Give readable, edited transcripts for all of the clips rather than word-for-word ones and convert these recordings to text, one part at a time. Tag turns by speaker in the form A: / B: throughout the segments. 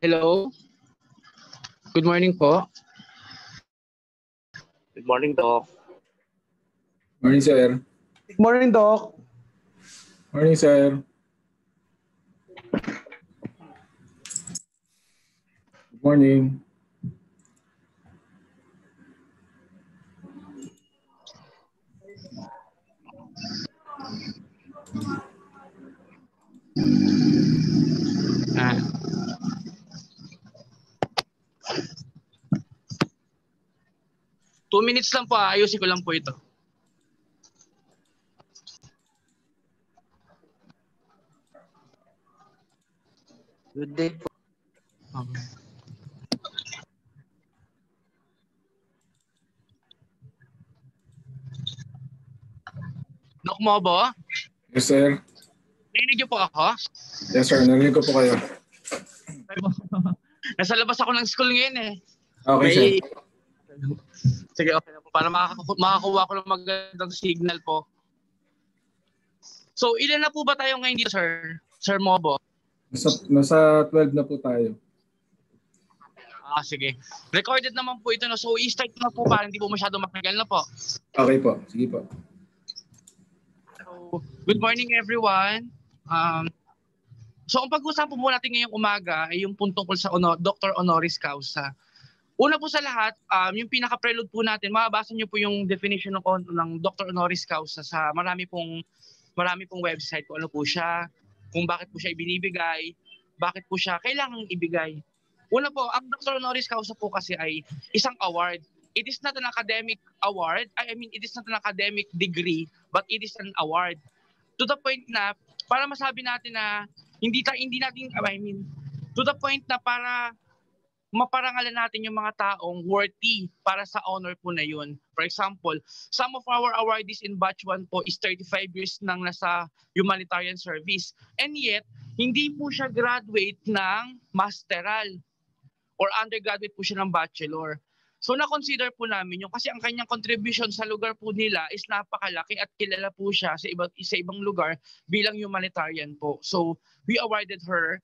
A: Hello. Good morning po.
B: Good morning, Doc.
C: Morning, sir.
D: Good morning, Doc.
C: Morning, sir. Good morning.
A: Ah. Two minutes lang po, ayusin ko lang po ito.
B: Good day po.
A: Okay. Doc Mobo,
C: Yes, sir.
A: narinig niyo po ako?
C: Yes, sir. Narinig ko po kayo.
A: Nasa labas ako ng school ngayon eh.
C: Okay, sir.
A: Sige, okay na po. Para makakuha ko ng magandang signal po. So, ilan na po ba tayo ngayon dito, sir? Sir Mobo?
C: Nasa 12 na po tayo.
A: Sige. Recorded naman po ito. No? So, i-start na po para hindi po masyado matagal na po.
C: Okay po. Sige po.
A: So, good morning everyone. So, ang pag-usapan po muna natin ngayong umaga ay yung tungkol sa Dr. Honoris Causa. Una po sa lahat, yung pinaka-prelude po natin, mababasa niyo po yung definition ng Dr. Honoris Causa sa marami pong website kung ano po siya, kung bakit po siya ibinibigay, bakit po siya kailangang ibigay. Una po, ang Dr. Honoris Causa po kasi ay isang award. It is not an academic award. I mean, it is not an academic degree, but it is an award. To the point na, para masabi natin na, to the point na para maparangalan natin yung mga taong worthy para sa honor po na yun. For example, some of our awardees in batch 1 po is 35 years nang nasa humanitarian service. And yet, hindi po siya graduate ng masteral or undergraduate po siya ng bachelor. So na-consider po namin yung kasi ang kanyang contribution sa lugar po nila is napakalaki at kilala po siya sa ibang lugar bilang humanitarian po. So we awarded her,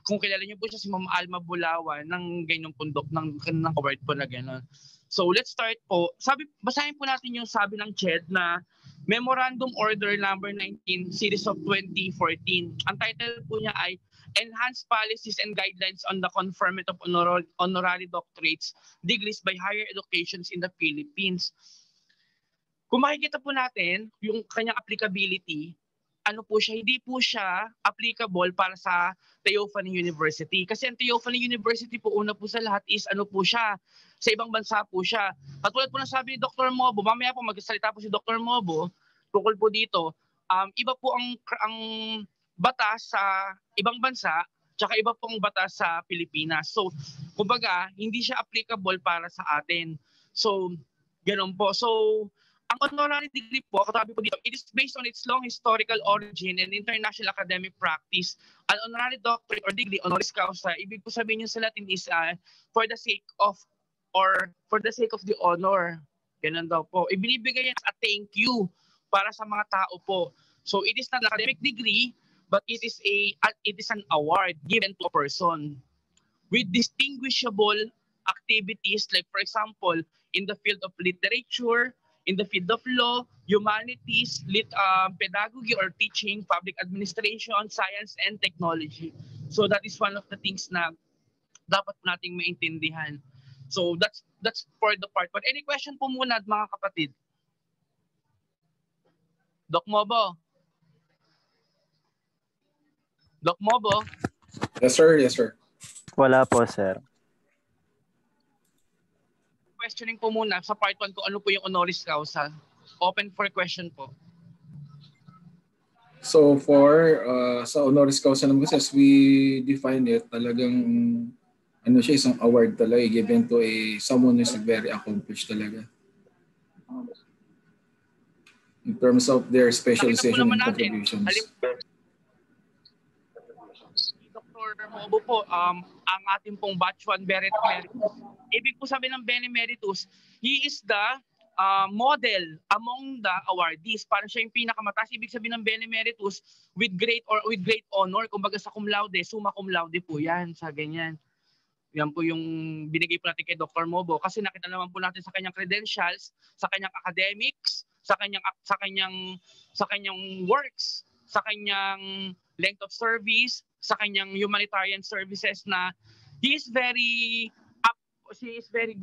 A: kung kilala niyo po siya, si Ma'am Alma Bulawan ng ganyong pundok ng award po na gano'n. So let's start po. Basahin po natin yung sabi ng CHED na Memorandum Order Number 19 Series of 2014. Ang title po niya ay Enhanced Policies and Guidelines on the Conferment of Honorary Doctorates, Degrees by Higher Educations in the Philippines. Kung makikita po natin yung kanyang applicability, ano po siya, hindi po siya applicable para sa Theophany University. Kasi ang Theophany University po, una po sa lahat is ano po siya, sa ibang bansa po siya. Katulad po na sabi ni Dr. Mobo, mamaya po magsasalita po si Dr. Mobo, tukol po dito, iba po ang batas sa ibang bansa, tsaka iba pong batas sa Pilipinas. So, kumbaga, hindi siya applicable para sa atin. So, ganoon po. So, ang honorary degree po, katabi po dito, it is based on its long historical origin and international academic practice. An honorary doctorate or degree, honoris causa, ibig po sabihin yun sa Latin is for the sake of the honor. Ganun daw po. Ibinibigay yan as a thank you para sa mga tao po. So it is not an academic degree, but it is an award given to a person with distinguishable activities, like for example, in the field of literature, in the field of law, humanities, pedagogy or teaching, public administration, science, and technology. So that is one of the things na dapat nating maintindihan. So that's for the part. But any question po muna, mga kapatid? Doc Mobo? Doc Mobo?
C: Yes, sir. Yes, sir.
E: Wala po, sir.
A: Questioning po muna sa part 1 ko ano po yung honoris causa. Open for question po.
C: So sa honoris causa naman kasi as we define it, talagang ano siya, isang award talaga given to someone who's very accomplished talaga. In terms of their specialization and contributions.
A: Dr. Mobo po, ang ating pong batch 1 Benemeritus. Ibig po sabihin ng Benemeritus, he is the model among the awardees. Parang siya yung pinakamataas. Ibig sabihin ng Benemeritus with great honor. Kumbaga sa cum laude, summa cum laude po yan sa ganyan. Yan po yung binigay po natin kay Dr. Mobo kasi nakita naman po natin sa kanyang credentials, sa kanyang academics, sa kanyang works, sa kanyang length of service, sa kanyang humanitarian services na he is very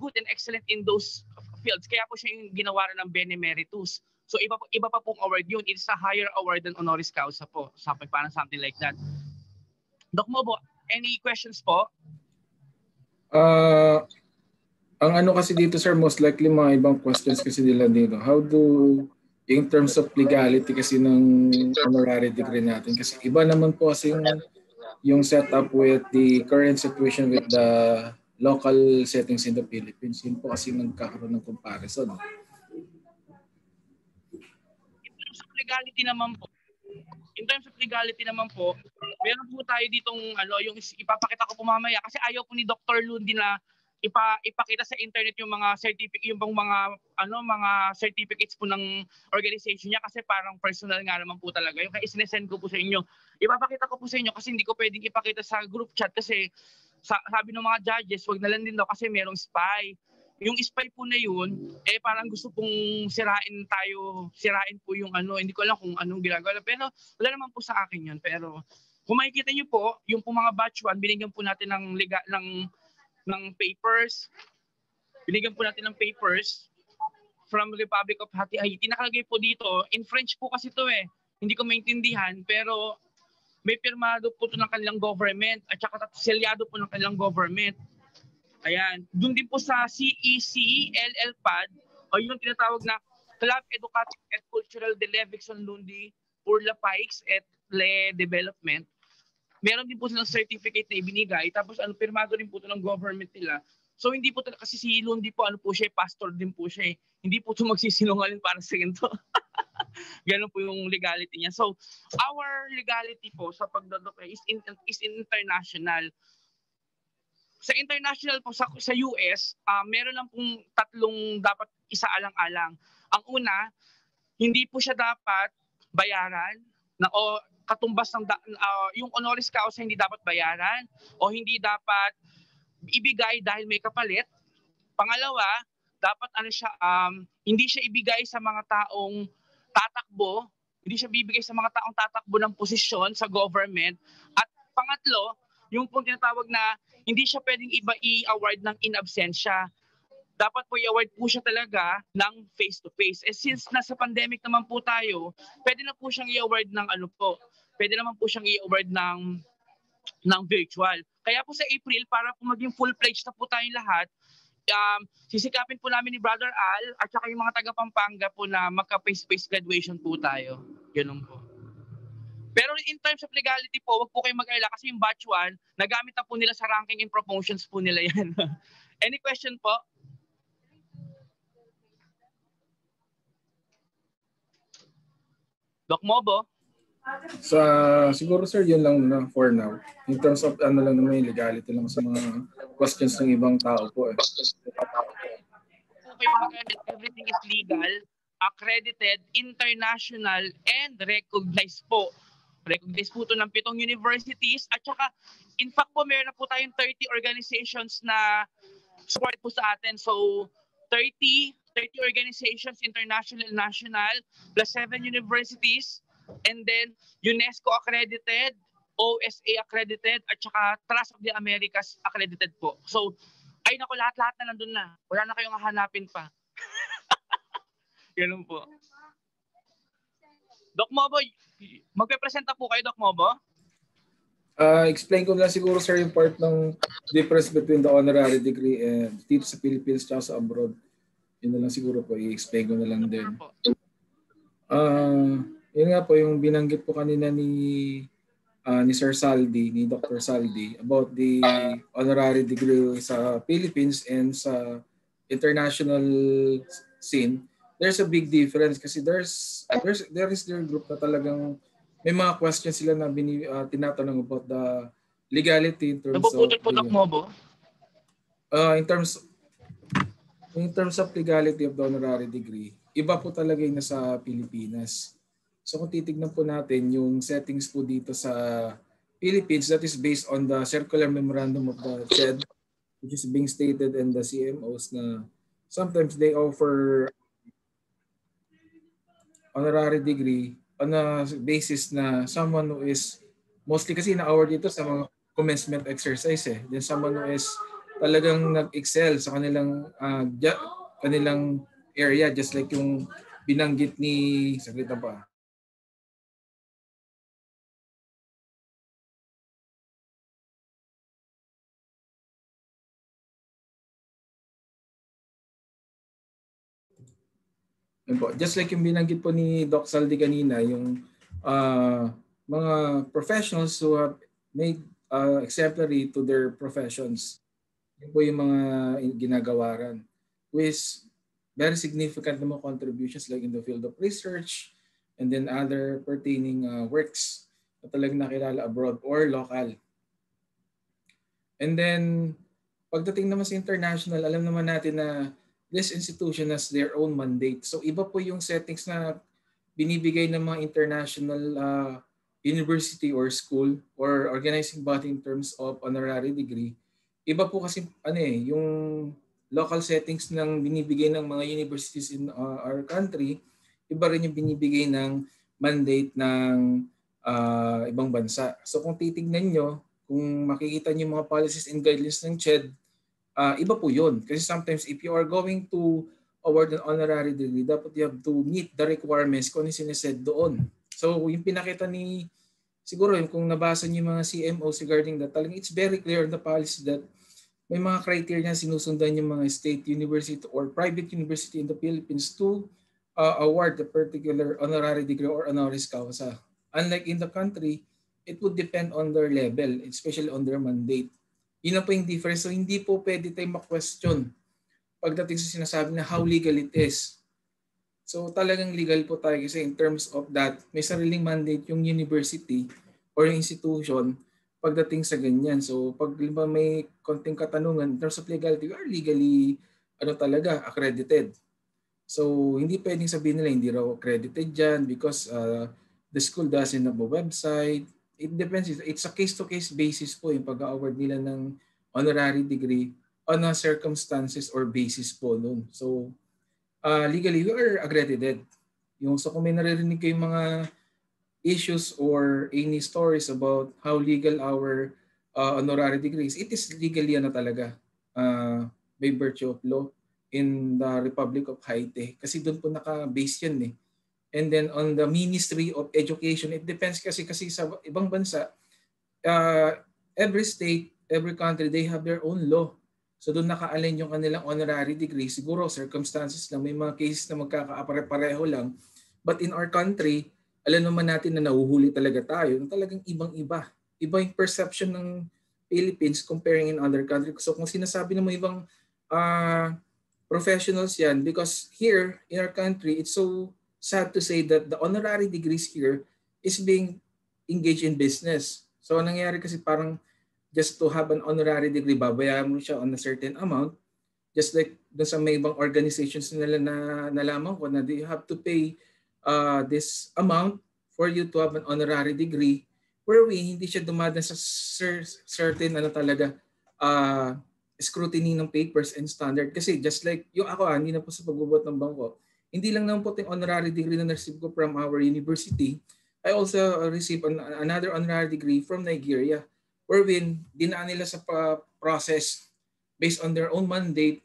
A: good and excellent in those fields. Kaya po siya yung ginawaran ng Benemeritus. So iba pa pong award yun. It's a higher award than honoris causa po. Parang something like that. Doc Mobo, any questions po?
C: Ang ano kasi dito sir, most likely mga ibang questions kasi nila dito. How do, in terms of legality kasi ng honorary degree natin, kasi iba naman po kasi yung setup with the current situation with the local settings in the Philippines. Yun po kasi nagkakaroon ng comparison.
A: In terms of legality naman po, meron po tayo ditong yung ipapakita ko po mamaya kasi ayaw po ni Dr. Lundi na ipakita sa internet yung mga mga certificates po ng organization niya kasi parang personal nga naman po talaga. Yung kaya isinesend ko po sa inyo. Ipapakita ko po sa inyo kasi hindi ko pwedeng ipakita sa group chat kasi sabi ng mga judges, wag na lang din daw kasi merong spy. Yung spy po na yun, parang gusto pong sirain po yung hindi ko alam kung anong ginagawa. Pero wala naman po sa akin yun. Pero kung makikita niyo po, yung po mga batch 1, binigyan po natin ng papers. Binigyan po natin ng papers from Republic of Haiti. Nakalagay po dito, in French po kasi to Hindi ko maintindihan, pero may pirmado po ito ng kanilang government at saka selyado po ng kanilang government. Ayan. Doon din po sa CEC, LLPAD, o yung tinatawag na Club Educative and Cultural de Levickson Lundi pour la Paix et le Development. Meron din po silang certificate na ibinigay. Tapos pirmado rin po ito ng government nila. So hindi po kasi si Lundi po, siya, pastor din po siya. Hindi po ito magsisinungaling para sa ganito. Ganun po yung legality niya. So our legality po sa pagdodok is international. Sa international po, sa US, meron lang pong 3 dapat isaalang-alang. Ang una, hindi po siya dapat bayaran o katumbas ng yung honoris causa hindi dapat bayaran o hindi dapat ibigay dahil may kapalit. Pangalawa, dapat hindi siya ibigay sa mga taong tatakbo, hindi siya bibigay sa mga taong tatakbo ng posisyon sa government. At pangatlo, yung pong tinatawag na hindi siya pwedeng i-award ng in absentia. Dapat po i-award po siya talaga ng face-to-face. Since nasa pandemic naman po tayo, pwede na po siyang i-award ng pwede naman po siyang i-award ng virtual. Kaya po sa April, para po maging full-fledged na po tayong lahat, sisikapin po namin ni Brother Al at saka yung mga taga Pampanga po na magka-face-to-face graduation po tayo. Ganun po. Pero in terms of legality po, wag po kayong mag-alala kasi yung batch 1, nagamit na po nila sa ranking and promotions po nila yan. Any question po? Doc Mobo?
C: Siguro sir, yun lang na for now. In terms of lang naman yung legality lang sa mga questions ng ibang tao po.
A: Okay, everything is legal, accredited, international, and recognized po. Recognized po ito ng 7 universities at saka in fact po meron na po tayong 30 organizations na support po sa atin. So 30 organizations, international and national, plus 7 universities, and then UNESCO accredited, OSA accredited, at saka Trust of the Americas accredited po. So ay nako, lahat-lahat na nandun na. Wala na kayong hahanapin pa. Ganun po. Doc Mobo, magpe-presenta po kayo, Doc Mobo?
C: Explain ko lang siguro sir yung part ng difference between the honorary degree and dito sa Philippines at sa abroad. Yun na lang siguro po, i-explain ko na lang din. Yun nga po, yung binanggit po kanina ni Sir Saldi, ni Dr. Saldi, about the honorary degree sa Philippines and sa international scene. There's a big difference kasi there is their group na talagang may mga questions sila na tinatanong about the legality in terms
A: Napuputol po Doc Mobo?
C: In terms In terms of legality of the honorary degree, iba po talaga yung nasa Pilipinas. So kung titignan po natin yung settings po dito sa Philippines, that is based on the Circular Memorandum of the CHED, which is being stated in the CMOs na sometimes they offer honorary degree on a basis na someone who is mostly kasi na-award dito sa mga commencement exercise eh. Then someone who is talagang nag-excel sa kanilang area, just like yung binanggit ni saglit na pa. Just like yung binanggit po ni Doc Saldi kanina, yung mga professionals who have made exemplary to their professions. Yun po yung mga ginagawaran with very significant naman contributions like in the field of research and then other pertaining works na talagang nakilala abroad or local. And then pagdating naman sa international, alam naman natin na this institution has their own mandate. So iba po yung settings na binibigay ng mga international university or school or organizing body in terms of honorary degree. Iba po kasi yung local settings ng binibigay ng mga universities in our country, iba rin yung binibigay ng mandate ng ibang bansa. So kung titignan nyo, kung makikita nyo yung mga policies and guidelines ng CHED, iba po yun. Kasi sometimes if you are going to award an honorary degree, dapat you have to meet the requirements kung ano sinasaid doon. So yung pinakita siguro yung kung nabasa niyo yung mga CMOs regarding that, talagang it's very clear in the policy that may mga criteria na sinusundan yung mga state university or private university in the Philippines to award a particular honorary degree or honoris causa. Unlike in the country, it would depend on their level, especially on their mandate. Yun na po yung difference. So hindi po pwede tayo ma-question pagdating sa sinasabi na how legal it is. So talagang legal po tayo kasi in terms of that, may sariling mandate yung university or yung institution pagdating sa ganyan. So pag may konting katanungan in terms of legality, we are legally talaga accredited. So hindi pwedeng sabihin nila hindi raw accredited dyan because the school doesn't have a website. It depends. It's a case-to-case basis po yung pag-award nila ng honorary degree on a circumstances or basis po nun. So legally, we are accredited. So kung may naririnig kayong mga issues or any stories about how legal our honorary degrees, it is legally talaga by virtue of law in the Republic of Haiti. Kasi doon po naka-base yan eh. And then on the Ministry of Education, it depends kasi sa ibang bansa, every state, every country, they have their own law. So doon naka-align yung kanilang honorary degree. Siguro circumstances lang, may mga cases na magkakapare-pareho lang. But in our country, alam naman natin na nahuhuli talaga tayo. Talagang ibang-iba. Iba yung perception ng Philippines comparing in other countries. So kung sinasabi ng mga ibang professionals yan, because here in our country, it's so sad to say that the honorary degrees here is being engaged in business. So nangyayari kasi parang just to have an honorary degree, babayaran mo siya on a certain amount. Just like sa may ibang organizations nila na nalaman ko na they have to pay this amount for you to have an honorary degree, where hindi siya dumadaan sa certain talaga scrutiny ng papers and standard. Kasi just like yung ako, hindi na po sa pagbubuhat ng bangko, hindi lang naman po yung honorary degree na na-receive ko from our university. I also received another honorary degree from Nigeria, wherein dinaan nila sa process based on their own mandate,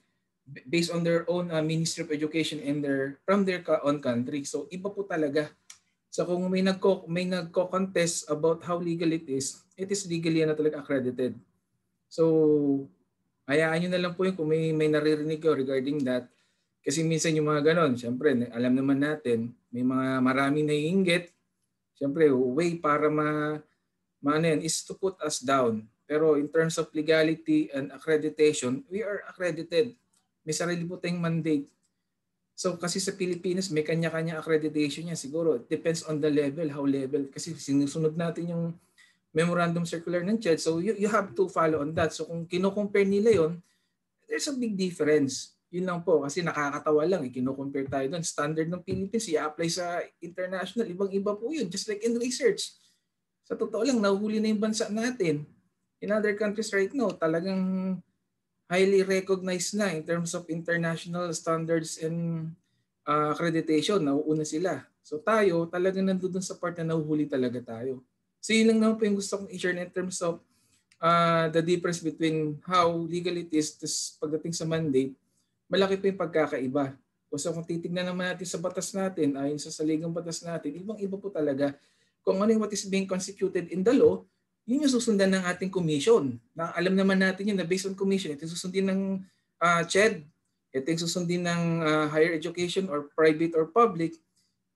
C: based on their own Ministry of Education and from their own country. So iba po talaga. So kung may nagko-contest about how legal it is legally talaga accredited. So hayaan nyo na lang po yun kung may naririnig ko regarding that. Kasi minsan yung mga ganon, syempre alam naman natin, may mga maraming naiinggit. Syempre, way para is to put us down. Pero in terms of legality and accreditation, we are accredited. May sarili po tayong mandate. So kasi sa Pilipinas, may kanya-kanya accreditation niya. Siguro, it depends on the level, how level. Kasi sinusunod natin yung memorandum circular ng CHED. So you have to follow on that. So kung kino-compare nila yon, there's a big difference. Yun lang po, kasi nakakatawa lang, kino-compare tayo doon. Standard ng Philippines, i-apply sa international, ibang-iba po yun, just like in research. Sa totoo lang, nahuhuli na yung bansa natin. In other countries right now, talagang highly recognized na in terms of international standards and accreditation. Nauuna sila. So tayo, talagang nandun sa part na nahuhuli talaga tayo. So yun lang naman po yung gusto kong i-share in terms of the difference between how legal it is pagdating sa mandate, malaki po yung pagkakaiba. So kung titignan naman natin sa batas natin, ayon sa saligang batas natin, ibang-iba po talaga. Kung ano yung what is being constituted in the law, yun yung susundan ng ating commission. Na alam naman natin yun na based on commission, ito yung susundin ng CHED, ito yung susundin ng higher education or private or public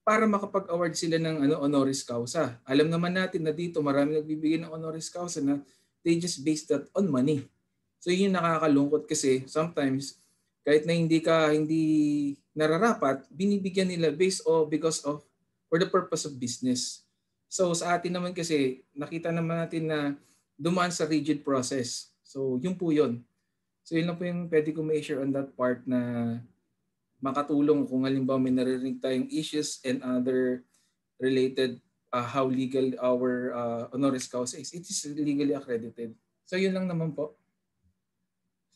C: para makapag-award sila ng honoris causa. Alam naman natin na dito marami nagbibigay ng honoris causa na they just base that on money. So yun yung nakakalungkot kasi sometimes kahit na hindi nararapat, binibigyan nila based because of for the purpose of business. So sa atin naman kasi nakita naman natin na dumaan sa rigid process. So yun po yun. So yun lang po yung pwede ko ma-share on that part na makatulong kung halimbawa may naririnig tayong issues and other related how legal our honoris causa is. It is legally accredited. So yun lang naman po.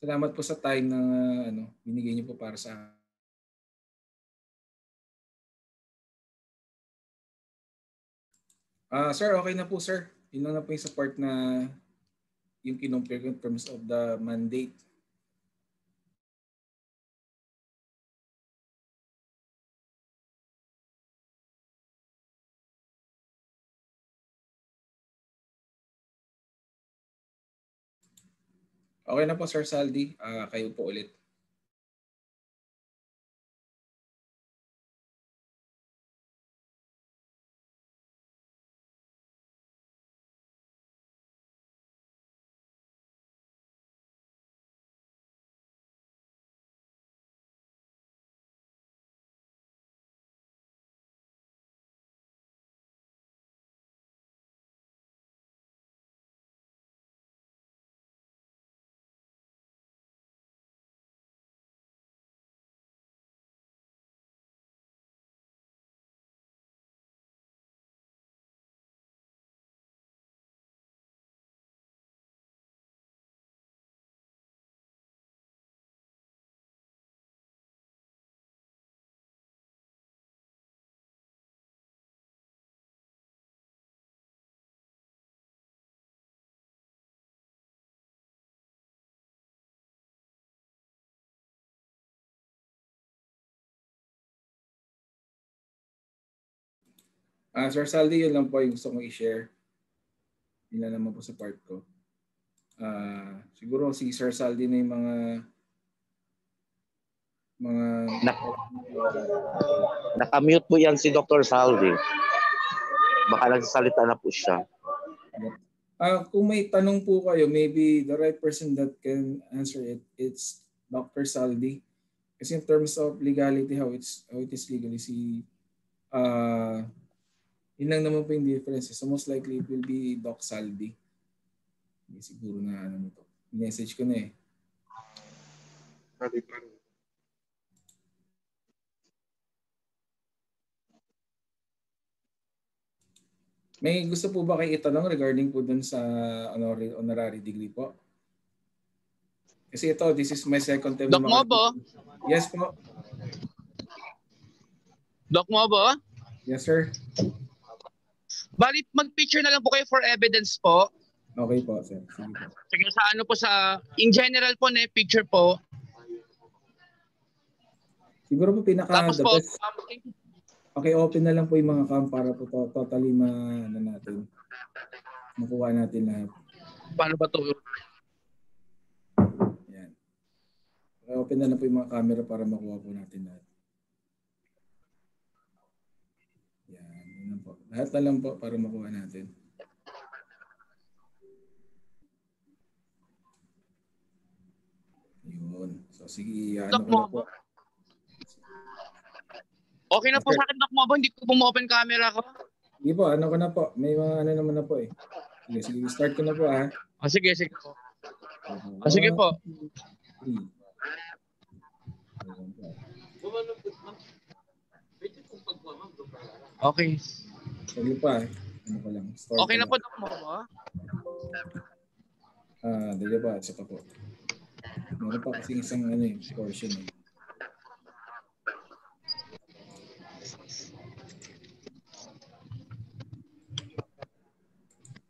C: Salamat po sa time na binigay niyo po para sa sir, okay na po sir. Yun lang na po yung support na yung kinumpare in terms of the mandate. Okay na po Sir Saldi, kayo po ulit. Sir Saldi, yun lang po yung gusto kong i-share. Yun lang naman po sa part ko. Siguro si Sir Saldi na yung
B: Nakamute po yan si Dr. Saldi. Baka nagsasalita na po siya.
C: Kung may tanong po kayo, maybe the right person that can answer it, it's Dr. Saldi. Kasi in terms of legality, how it is legally, yun lang naman po yung difference. So most likely it will be Doc Saldi. Hindi siguro na to. Message ko na eh. May gusto po ba kayo itanong regarding po dun sa honorary degree po? Kasi this is my second time.
A: Doc Mobo?
C: Yes po.
A: Doc Mobo?
C: Yes sir.
A: Bali, mag-picture na lang po kayo for evidence po.
C: Okay po, sir. Sige po.
A: Sige, in general po na picture po.
C: Siguro po
A: Tapos po,
C: okay, open na lang po yung mga cam para po totally makuha natin lahat.
A: Paano ba to?
C: Yan. Okay, open na lang po yung mga camera para makuha po natin lahat. Yan po. Lahat na lang po para makuha natin. Yun. So sige,
A: Doc Mobo. Okay na po sa akin, Doc Mobo. Hindi ko po ma-open camera ko.
C: Sige po, ko na po. May mga naman na po eh. Sige, start ko na po ha.
A: Sige po. Sige po. Okay.
C: Sige pa. Ano ko lang. Start
A: Okay
C: ko
A: na
C: lang.
A: po, Doc Mobo.
C: Dali ba? Isa pa po. Meron pa kasi isang portion eh.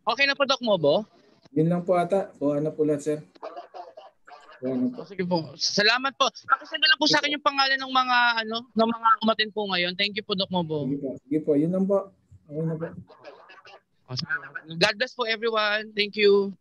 A: Okay na po, Doc Mobo.
C: Yun lang po ata. Kuha na po lahat, sir. Kuha na po.
A: Sige po. Salamat po. Pakisend na lang po sa akin yung pangalan ng mga ng mga umatin po ngayon. Thank you po, Doc Mobo.
C: Sige po. Sige po. Yun lang po. Okay na po.
A: God bless po everyone. Thank you.